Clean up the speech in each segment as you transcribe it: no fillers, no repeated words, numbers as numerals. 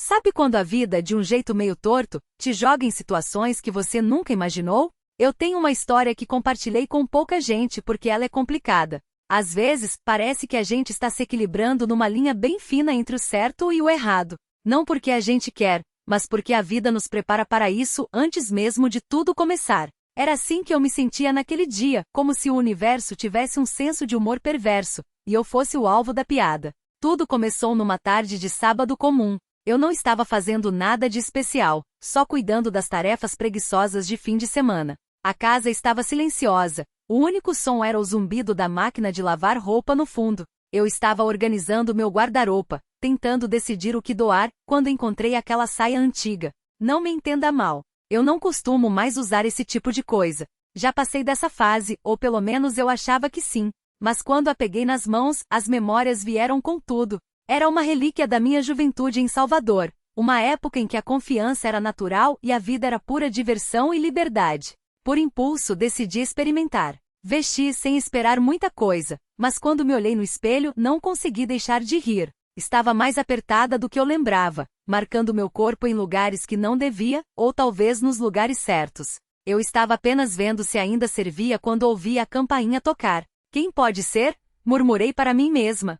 Sabe quando a vida, de um jeito meio torto, te joga em situações que você nunca imaginou? Eu tenho uma história que compartilhei com pouca gente porque ela é complicada. Às vezes, parece que a gente está se equilibrando numa linha bem fina entre o certo e o errado. Não porque a gente quer, mas porque a vida nos prepara para isso antes mesmo de tudo começar. Era assim que eu me sentia naquele dia, como se o universo tivesse um senso de humor perverso, e eu fosse o alvo da piada. Tudo começou numa tarde de sábado comum. Eu não estava fazendo nada de especial, só cuidando das tarefas preguiçosas de fim de semana. A casa estava silenciosa, o único som era o zumbido da máquina de lavar roupa no fundo. Eu estava organizando meu guarda-roupa, tentando decidir o que doar, quando encontrei aquela saia antiga. Não me entenda mal, eu não costumo mais usar esse tipo de coisa. Já passei dessa fase, ou pelo menos eu achava que sim. Mas quando a peguei nas mãos, as memórias vieram com tudo. Era uma relíquia da minha juventude em Salvador, uma época em que a confiança era natural e a vida era pura diversão e liberdade. Por impulso, decidi experimentar. Vesti sem esperar muita coisa, mas quando me olhei no espelho, não consegui deixar de rir. Estava mais apertada do que eu lembrava, marcando meu corpo em lugares que não devia, ou talvez nos lugares certos. Eu estava apenas vendo se ainda servia quando ouvi a campainha tocar. Quem pode ser? Murmurei para mim mesma.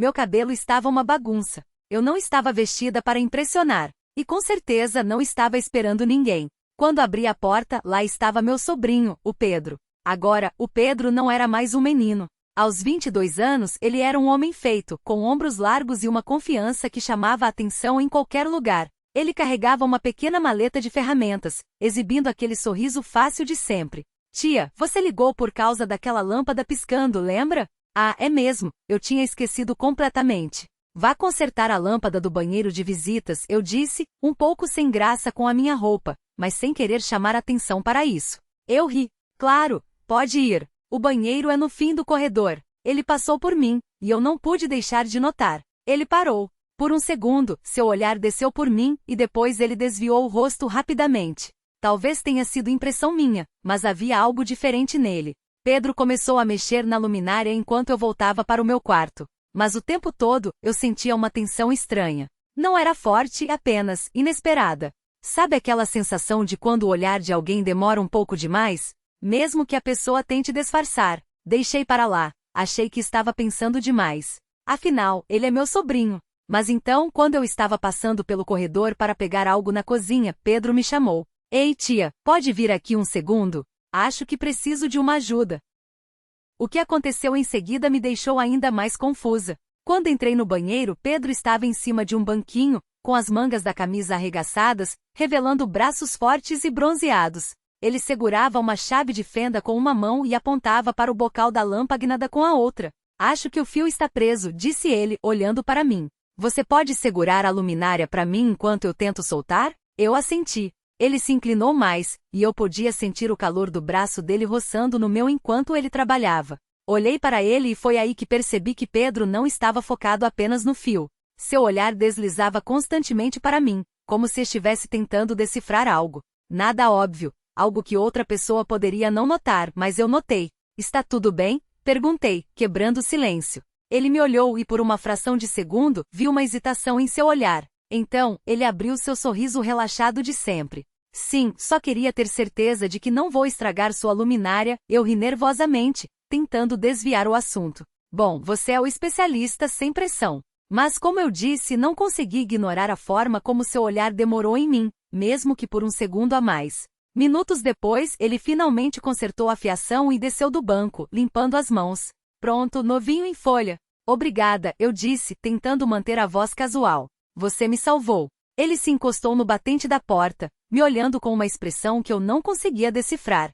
Meu cabelo estava uma bagunça. Eu não estava vestida para impressionar, e com certeza não estava esperando ninguém. Quando abri a porta, lá estava meu sobrinho, o Pedro. Agora, o Pedro não era mais um menino. Aos 22 anos, ele era um homem feito, com ombros largos e uma confiança que chamava a atenção em qualquer lugar. Ele carregava uma pequena maleta de ferramentas, exibindo aquele sorriso fácil de sempre. Tia, você ligou por causa daquela lâmpada piscando, lembra? Ah, é mesmo, eu tinha esquecido completamente. Vá consertar a lâmpada do banheiro de visitas, eu disse, um pouco sem graça com a minha roupa, mas sem querer chamar atenção para isso. Eu ri. Claro, pode ir. O banheiro é no fim do corredor. Ele passou por mim, e eu não pude deixar de notar. Ele parou. Por um segundo, seu olhar desceu por mim, e depois ele desviou o rosto rapidamente. Talvez tenha sido impressão minha, mas havia algo diferente nele. Pedro começou a mexer na luminária enquanto eu voltava para o meu quarto. Mas o tempo todo, eu sentia uma tensão estranha. Não era forte, apenas inesperada. Sabe aquela sensação de quando o olhar de alguém demora um pouco demais? Mesmo que a pessoa tente disfarçar. Deixei para lá. Achei que estava pensando demais. Afinal, ele é meu sobrinho. Mas então, quando eu estava passando pelo corredor para pegar algo na cozinha, Pedro me chamou. Ei, tia, pode vir aqui um segundo? Acho que preciso de uma ajuda. O que aconteceu em seguida me deixou ainda mais confusa. Quando entrei no banheiro, Pedro estava em cima de um banquinho, com as mangas da camisa arregaçadas, revelando braços fortes e bronzeados. Ele segurava uma chave de fenda com uma mão e apontava para o bocal da lâmpada com a outra. Acho que o fio está preso, disse ele, olhando para mim. Você pode segurar a luminária para mim enquanto eu tento soltar? Eu assenti. Ele se inclinou mais, e eu podia sentir o calor do braço dele roçando no meu enquanto ele trabalhava. Olhei para ele e foi aí que percebi que Pedro não estava focado apenas no fio. Seu olhar deslizava constantemente para mim, como se estivesse tentando decifrar algo. Nada óbvio, algo que outra pessoa poderia não notar, mas eu notei. Está tudo bem? Perguntei, quebrando o silêncio. Ele me olhou e por uma fração de segundo, vi uma hesitação em seu olhar. Então, ele abriu seu sorriso relaxado de sempre. Sim, só queria ter certeza de que não vou estragar sua luminária, eu ri nervosamente, tentando desviar o assunto. Bom, você é o especialista sem pressão. Mas como eu disse, não consegui ignorar a forma como seu olhar demorou em mim, mesmo que por um segundo a mais. Minutos depois, ele finalmente consertou a fiação e desceu do banco, limpando as mãos. Pronto, novinho em folha. Obrigada, eu disse, tentando manter a voz casual. Você me salvou. Ele se encostou no batente da porta, me olhando com uma expressão que eu não conseguia decifrar.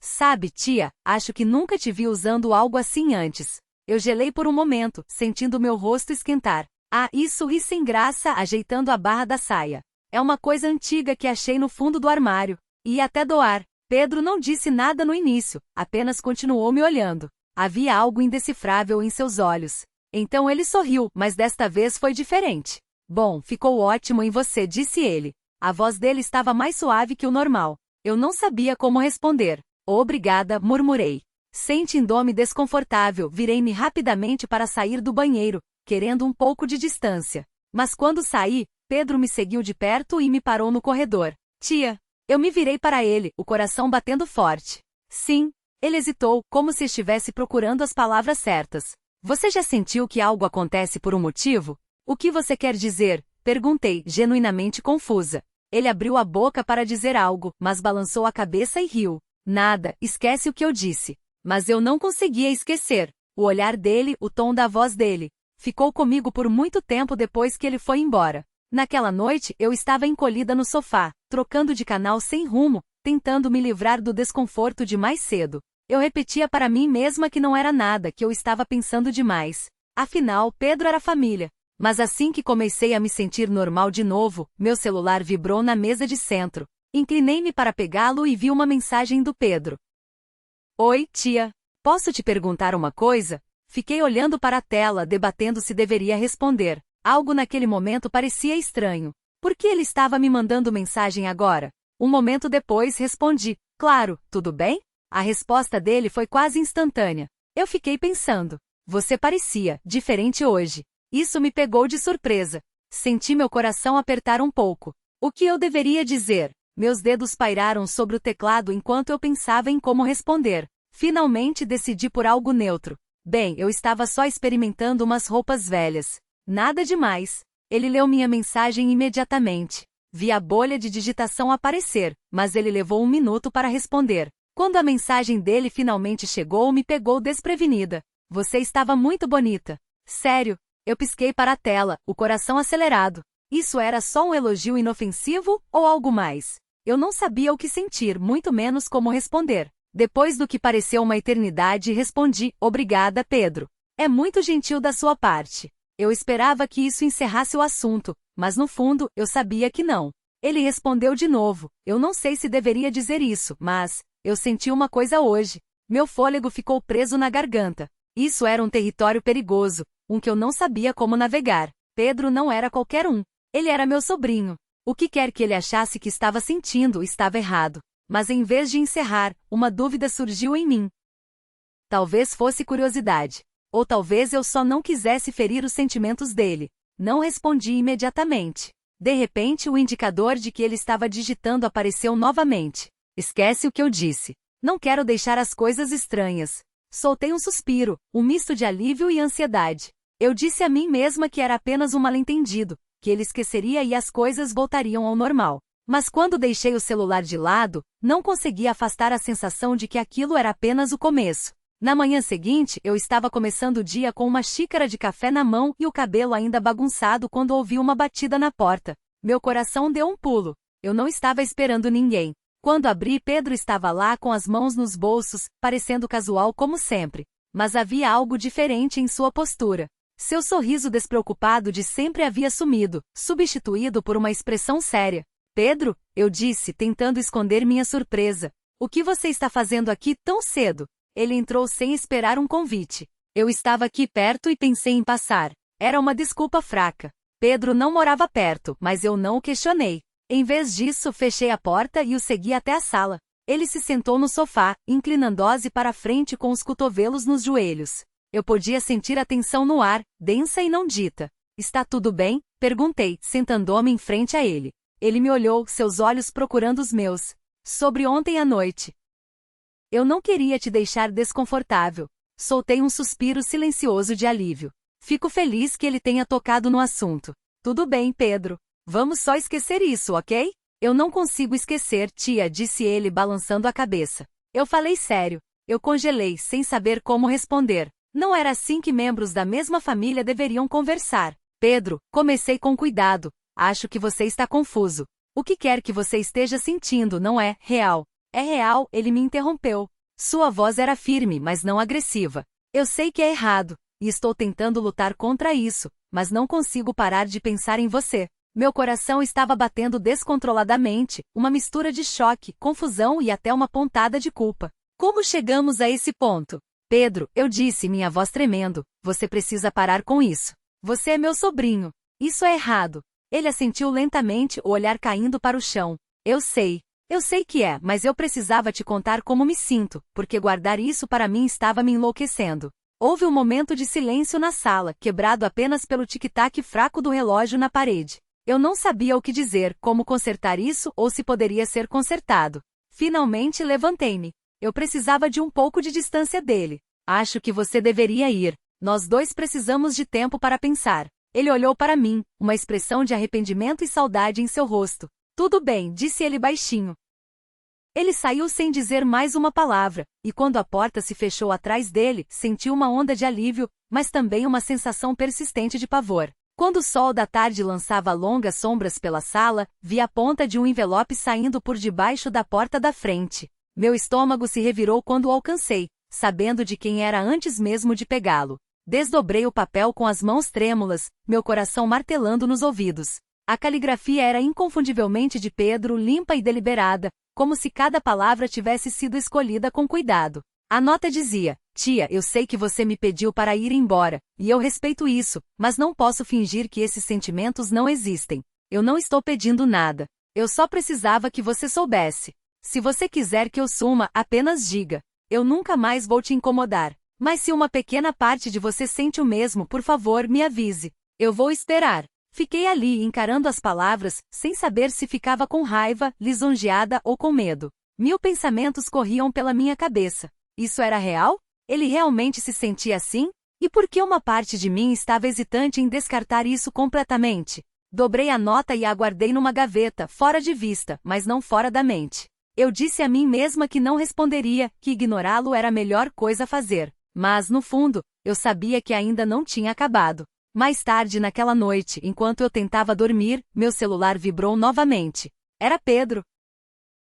Sabe, tia, acho que nunca te vi usando algo assim antes. Eu gelei por um momento, sentindo meu rosto esquentar. Ah, isso ri sem graça, ajeitando a barra da saia. É uma coisa antiga que achei no fundo do armário. Ia até doar. Pedro não disse nada no início, apenas continuou me olhando. Havia algo indecifrável em seus olhos. Então ele sorriu, mas desta vez foi diferente. Bom, ficou ótimo em você, disse ele. A voz dele estava mais suave que o normal. Eu não sabia como responder. Obrigada, murmurei. Sentindo-me desconfortável, virei-me rapidamente para sair do banheiro, querendo um pouco de distância. Mas quando saí, Pedro me seguiu de perto e me parou no corredor. Tia. Eu me virei para ele, o coração batendo forte. Sim. Ele hesitou, como se estivesse procurando as palavras certas. Você já sentiu que algo acontece por um motivo? O que você quer dizer? Perguntei, genuinamente confusa. Ele abriu a boca para dizer algo, mas balançou a cabeça e riu. Nada, esquece o que eu disse. Mas eu não conseguia esquecer. O olhar dele, o tom da voz dele. Ficou comigo por muito tempo depois que ele foi embora. Naquela noite, eu estava encolhida no sofá, trocando de canal sem rumo, tentando me livrar do desconforto de mais cedo. Eu repetia para mim mesma que não era nada, que eu estava pensando demais. Afinal, Pedro era família. Mas assim que comecei a me sentir normal de novo, meu celular vibrou na mesa de centro. Inclinei-me para pegá-lo e vi uma mensagem do Pedro. Oi, tia. Posso te perguntar uma coisa? Fiquei olhando para a tela, debatendo se deveria responder. Algo naquele momento parecia estranho. Por que ele estava me mandando mensagem agora? Um momento depois respondi, claro, tudo bem? A resposta dele foi quase instantânea. Eu fiquei pensando. Você parecia diferente hoje. Isso me pegou de surpresa. Senti meu coração apertar um pouco. O que eu deveria dizer? Meus dedos pairaram sobre o teclado enquanto eu pensava em como responder. Finalmente decidi por algo neutro. Bem, eu estava só experimentando umas roupas velhas. Nada demais. Ele leu minha mensagem imediatamente. Vi a bolha de digitação aparecer, mas ele levou 1 minuto para responder. Quando a mensagem dele finalmente chegou, me pegou desprevenida. Você estava muito bonita. Sério. Eu pisquei para a tela, o coração acelerado. Isso era só um elogio inofensivo ou algo mais? Eu não sabia o que sentir, muito menos como responder. Depois do que pareceu uma eternidade, respondi, obrigada, Pedro. É muito gentil da sua parte. Eu esperava que isso encerrasse o assunto, mas no fundo, eu sabia que não. Ele respondeu de novo, eu não sei se deveria dizer isso, mas eu senti uma coisa hoje. Meu fôlego ficou preso na garganta. Isso era um território perigoso, um que eu não sabia como navegar. Pedro não era qualquer um. Ele era meu sobrinho. O que quer que ele achasse que estava sentindo estava errado. Mas em vez de encerrar, uma dúvida surgiu em mim. Talvez fosse curiosidade. Ou talvez eu só não quisesse ferir os sentimentos dele. Não respondi imediatamente. De repente, o indicador de que ele estava digitando apareceu novamente. Esquece o que eu disse. Não quero deixar as coisas estranhas. Soltei um suspiro, um misto de alívio e ansiedade. Eu disse a mim mesma que era apenas um mal-entendido, que ele esqueceria e as coisas voltariam ao normal. Mas quando deixei o celular de lado, não consegui afastar a sensação de que aquilo era apenas o começo. Na manhã seguinte, eu estava começando o dia com uma xícara de café na mão e o cabelo ainda bagunçado quando ouvi uma batida na porta. Meu coração deu um pulo. Eu não estava esperando ninguém. Quando abri, Pedro estava lá com as mãos nos bolsos, parecendo casual como sempre. Mas havia algo diferente em sua postura. Seu sorriso despreocupado de sempre havia sumido, substituído por uma expressão séria. Pedro, eu disse, tentando esconder minha surpresa. O que você está fazendo aqui tão cedo? Ele entrou sem esperar um convite. Eu estava aqui perto e pensei em passar. Era uma desculpa fraca. Pedro não morava perto, mas eu não o questionei. Em vez disso, fechei a porta e o segui até a sala. Ele se sentou no sofá, inclinando-se para a frente com os cotovelos nos joelhos. Eu podia sentir a tensão no ar, densa e não dita. Está tudo bem? Perguntei, sentando-me em frente a ele. Ele me olhou, seus olhos procurando os meus. Sobre ontem à noite. Eu não queria te deixar desconfortável. Soltei um suspiro silencioso de alívio. Fico feliz que ele tenha tocado no assunto. Tudo bem, Pedro. Vamos só esquecer isso, ok? Eu não consigo esquecer, tia, disse ele balançando a cabeça. Eu falei sério. Eu congelei, sem saber como responder. Não era assim que membros da mesma família deveriam conversar. Pedro, comecei com cuidado. Acho que você está confuso. O que quer que você esteja sentindo não é real. É real, ele me interrompeu. Sua voz era firme, mas não agressiva. Eu sei que é errado, e estou tentando lutar contra isso, mas não consigo parar de pensar em você. Meu coração estava batendo descontroladamente, uma mistura de choque, confusão e até uma pontada de culpa. Como chegamos a esse ponto? Pedro, eu disse, minha voz tremendo, você precisa parar com isso. Você é meu sobrinho. Isso é errado. Ele assentiu lentamente, o olhar caindo para o chão. Eu sei que é, mas eu precisava te contar como me sinto, porque guardar isso para mim estava me enlouquecendo. Houve um momento de silêncio na sala, quebrado apenas pelo tic-tac fraco do relógio na parede. Eu não sabia o que dizer, como consertar isso ou se poderia ser consertado. Finalmente levantei-me. Eu precisava de um pouco de distância dele. Acho que você deveria ir. Nós dois precisamos de tempo para pensar. Ele olhou para mim, uma expressão de arrependimento e saudade em seu rosto. Tudo bem, disse ele baixinho. Ele saiu sem dizer mais uma palavra, e quando a porta se fechou atrás dele, senti uma onda de alívio, mas também uma sensação persistente de pavor. Quando o sol da tarde lançava longas sombras pela sala, vi a ponta de um envelope saindo por debaixo da porta da frente. Meu estômago se revirou quando o alcancei, sabendo de quem era antes mesmo de pegá-lo. Desdobrei o papel com as mãos trêmulas, meu coração martelando nos ouvidos. A caligrafia era inconfundivelmente de Pedro, limpa e deliberada, como se cada palavra tivesse sido escolhida com cuidado. A nota dizia: Tia, eu sei que você me pediu para ir embora, e eu respeito isso, mas não posso fingir que esses sentimentos não existem. Eu não estou pedindo nada. Eu só precisava que você soubesse. Se você quiser que eu suma, apenas diga. Eu nunca mais vou te incomodar. Mas se uma pequena parte de você sente o mesmo, por favor, me avise. Eu vou esperar. Fiquei ali encarando as palavras, sem saber se ficava com raiva, lisonjeada ou com medo. 1000 pensamentos corriam pela minha cabeça. Isso era real? Ele realmente se sentia assim? E por que uma parte de mim estava hesitante em descartar isso completamente? Dobrei a nota e a guardei numa gaveta, fora de vista, mas não fora da mente. Eu disse a mim mesma que não responderia, que ignorá-lo era a melhor coisa a fazer. Mas, no fundo, eu sabia que ainda não tinha acabado. Mais tarde naquela noite, enquanto eu tentava dormir, meu celular vibrou novamente. Era Pedro.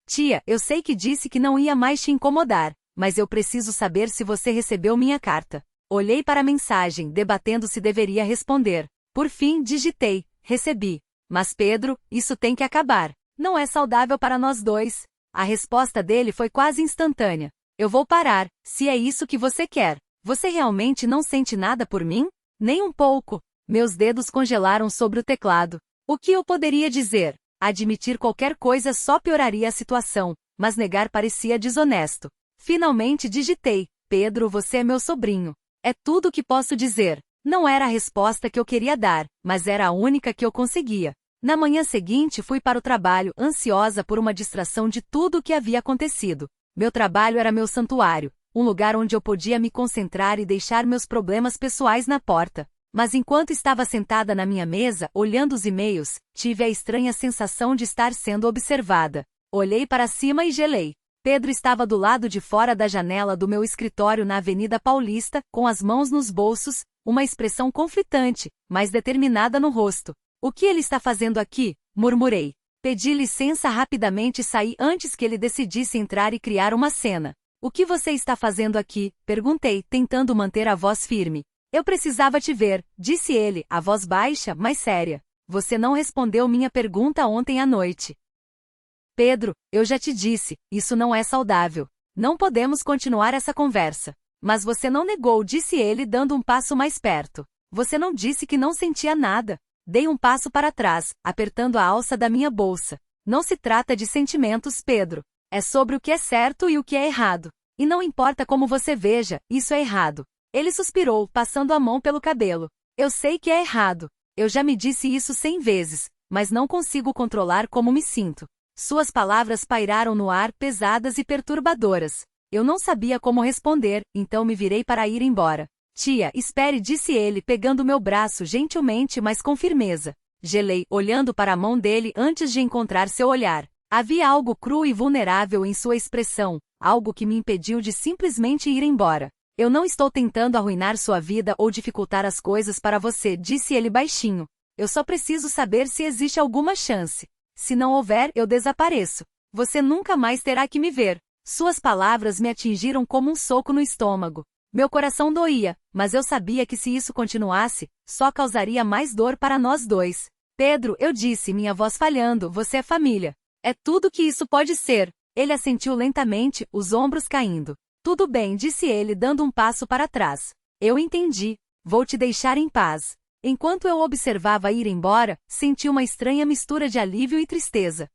Tia, eu sei que disse que não ia mais te incomodar, mas eu preciso saber se você recebeu minha carta. Olhei para a mensagem, debatendo se deveria responder. Por fim, digitei: recebi. Mas Pedro, isso tem que acabar. Não é saudável para nós dois. A resposta dele foi quase instantânea. Eu vou parar, se é isso que você quer. Você realmente não sente nada por mim? Nem um pouco. Meus dedos congelaram sobre o teclado. O que eu poderia dizer? Admitir qualquer coisa só pioraria a situação, mas negar parecia desonesto. Finalmente digitei: Pedro, você é meu sobrinho. É tudo o que posso dizer. Não era a resposta que eu queria dar, mas era a única que eu conseguia. Na manhã seguinte fui para o trabalho, ansiosa por uma distração de tudo o que havia acontecido. Meu trabalho era meu santuário, um lugar onde eu podia me concentrar e deixar meus problemas pessoais na porta. Mas enquanto estava sentada na minha mesa, olhando os e-mails, tive a estranha sensação de estar sendo observada. Olhei para cima e gelei. Pedro estava do lado de fora da janela do meu escritório na Avenida Paulista, com as mãos nos bolsos, uma expressão conflitante, mas determinada no rosto. O que ele está fazendo aqui? Murmurei. Pedi licença rapidamente e saí antes que ele decidisse entrar e criar uma cena. O que você está fazendo aqui? Perguntei, tentando manter a voz firme. Eu precisava te ver, disse ele, a voz baixa, mas séria. Você não respondeu minha pergunta ontem à noite. Pedro, eu já te disse, isso não é saudável. Não podemos continuar essa conversa. Mas você não negou, disse ele dando um passo mais perto. Você não disse que não sentia nada. Dei um passo para trás, apertando a alça da minha bolsa. Não se trata de sentimentos, Pedro. É sobre o que é certo e o que é errado. E não importa como você veja, isso é errado. Ele suspirou, passando a mão pelo cabelo. Eu sei que é errado. Eu já me disse isso 100 vezes, mas não consigo controlar como me sinto. Suas palavras pairaram no ar, pesadas e perturbadoras. Eu não sabia como responder, então me virei para ir embora. Tia, espere, disse ele, pegando meu braço gentilmente, mas com firmeza. Gelei, olhando para a mão dele antes de encontrar seu olhar. Havia algo cru e vulnerável em sua expressão, algo que me impediu de simplesmente ir embora. Eu não estou tentando arruinar sua vida ou dificultar as coisas para você, disse ele baixinho. Eu só preciso saber se existe alguma chance. Se não houver, eu desapareço. Você nunca mais terá que me ver. Suas palavras me atingiram como um soco no estômago. Meu coração doía, mas eu sabia que se isso continuasse, só causaria mais dor para nós dois. Pedro, eu disse, minha voz falhando, você é família. É tudo que isso pode ser. Ele assentiu lentamente, os ombros caindo. Tudo bem, disse ele, dando um passo para trás. Eu entendi. Vou te deixar em paz. Enquanto eu observava ir embora, senti uma estranha mistura de alívio e tristeza.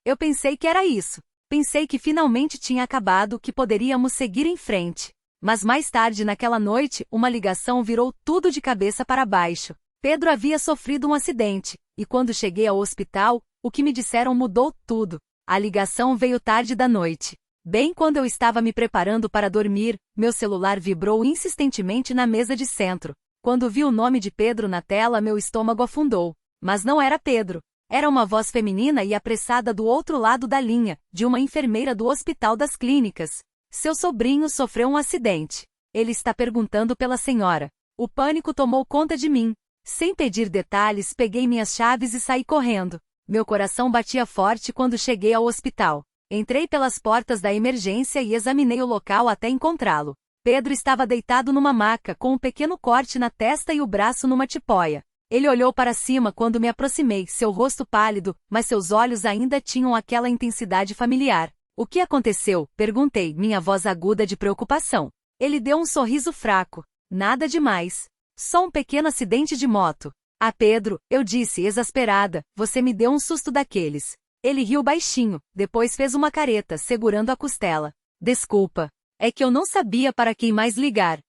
Eu pensei que era isso. Pensei que finalmente tinha acabado, que poderíamos seguir em frente. Mas mais tarde naquela noite, uma ligação virou tudo de cabeça para baixo. Pedro havia sofrido um acidente, e quando cheguei ao hospital, o que me disseram mudou tudo. A ligação veio tarde da noite. Bem quando eu estava me preparando para dormir, meu celular vibrou insistentemente na mesa de centro. Quando vi o nome de Pedro na tela, meu estômago afundou. Mas não era Pedro. Era uma voz feminina e apressada do outro lado da linha, de uma enfermeira do Hospital das Clínicas. Seu sobrinho sofreu um acidente. Ele está perguntando pela senhora. O pânico tomou conta de mim. Sem pedir detalhes, peguei minhas chaves e saí correndo. Meu coração batia forte quando cheguei ao hospital. Entrei pelas portas da emergência e examinei o local até encontrá-lo. Pedro estava deitado numa maca, com um pequeno corte na testa e o braço numa tipóia. Ele olhou para cima quando me aproximei, seu rosto pálido, mas seus olhos ainda tinham aquela intensidade familiar. O que aconteceu? Perguntei, minha voz aguda de preocupação. Ele deu um sorriso fraco. Nada demais. Só um pequeno acidente de moto. Ah, Pedro, eu disse, exasperada, você me deu um susto daqueles. Ele riu baixinho, depois fez uma careta, segurando a costela. Desculpa. É que eu não sabia para quem mais ligar.